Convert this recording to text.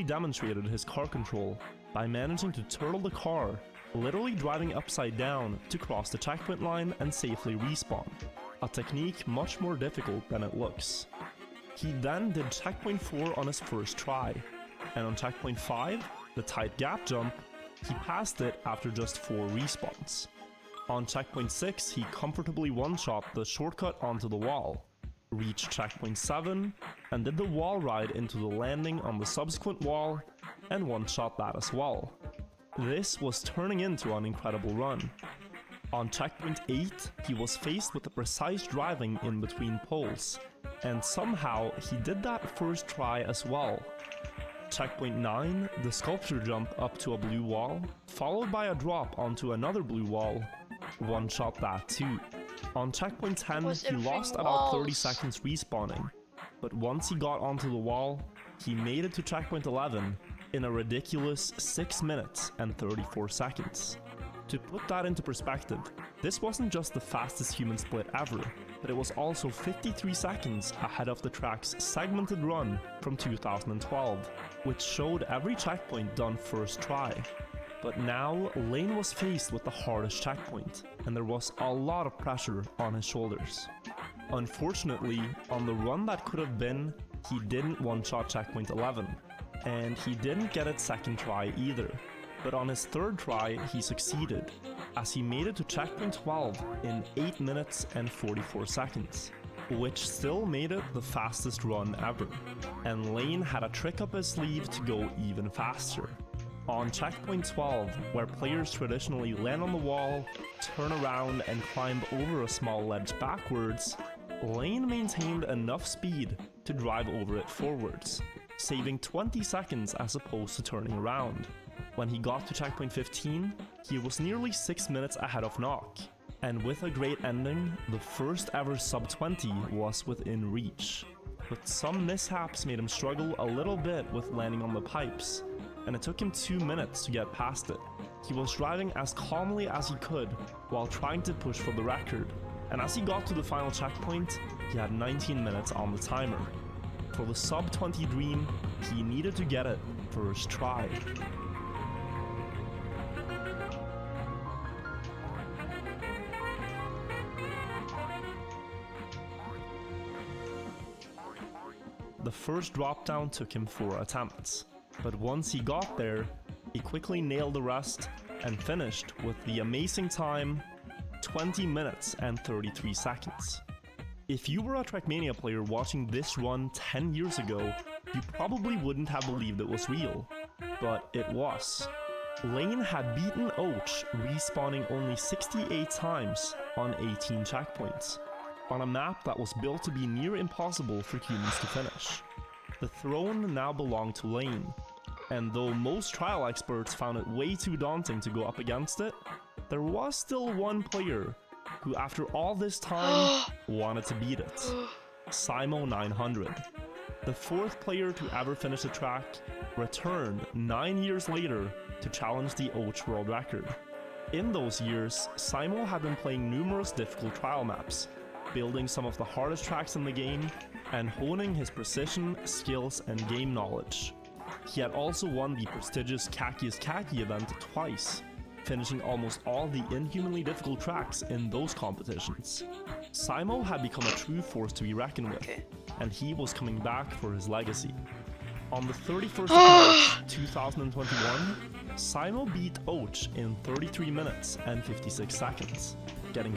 demonstrated his car control by managing to turtle the car, literally driving upside down to cross the checkpoint line and safely respawn, a technique much more difficult than it looks. He then did checkpoint 4 on his first try, and on checkpoint 5, the tight gap jump, he passed it after just 4 respawns. On checkpoint 6, he comfortably one-shot the shortcut onto the wall, reached checkpoint 7, and did the wall ride into the landing on the subsequent wall, and one-shot that as well. This was turning into an incredible run. On checkpoint 8, he was faced with the precise driving in between poles, and somehow he did that first try as well. Checkpoint 9, the sculpture jump up to a blue wall, followed by a drop onto another blue wall, one-shot that too. On checkpoint 10, he lost about 30 seconds respawning, but once he got onto the wall, he made it to checkpoint 11 in a ridiculous 6 minutes and 34 seconds. To put that into perspective, this wasn't just the fastest human split ever, but it was also 53 seconds ahead of the track's segmented run from 2012, which showed every checkpoint done first try. But now, Lane was faced with the hardest checkpoint, and there was a lot of pressure on his shoulders. Unfortunately, on the run that could have been, he didn't one-shot checkpoint 11, and he didn't get it second try either. But on his third try, he succeeded, as he made it to checkpoint 12 in 8 minutes and 44 seconds, which still made it the fastest run ever. And Lane had a trick up his sleeve to go even faster. On checkpoint 12, where players traditionally land on the wall, turn around and climb over a small ledge backwards, Lane maintained enough speed to drive over it forwards, saving 20 seconds as opposed to turning around. When he got to checkpoint 15, he was nearly 6 minutes ahead of Knock, and with a great ending, the first ever sub 20 was within reach. But some mishaps made him struggle a little bit with landing on the pipes, and it took him 2 minutes to get past it. He was driving as calmly as he could while trying to push for the record, and as he got to the final checkpoint, he had 19 minutes on the timer. For the sub 20 dream, he needed to get it first try. The first drop down took him 4 attempts, but once he got there, he quickly nailed the rest and finished with the amazing time 20 minutes and 33 seconds. If you were a Trackmania player watching this run 10 years ago, you probably wouldn't have believed it was real, but it was. Lane had beaten Och, respawning only 68 times on 18 checkpoints, on a map that was built to be near impossible for humans to finish. The throne now belonged to Lane, and though most trial experts found it way too daunting to go up against it, there was still one player who, after all this time, wanted to beat it. Simo900. The 4th player to ever finish the track, returned 9 years later to challenge the Och world record. In those years, Simo had been playing numerous difficult trial maps, building some of the hardest tracks in the game, and honing his precision, skills, and game knowledge. He had also won the prestigious Khaki is Khaki event twice, finishing almost all the inhumanly difficult tracks in those competitions. Simo had become a true force to be reckoned with, and he was coming back for his legacy. On the 31st of March 2021, Simo beat Och in 33 minutes and 56 seconds, getting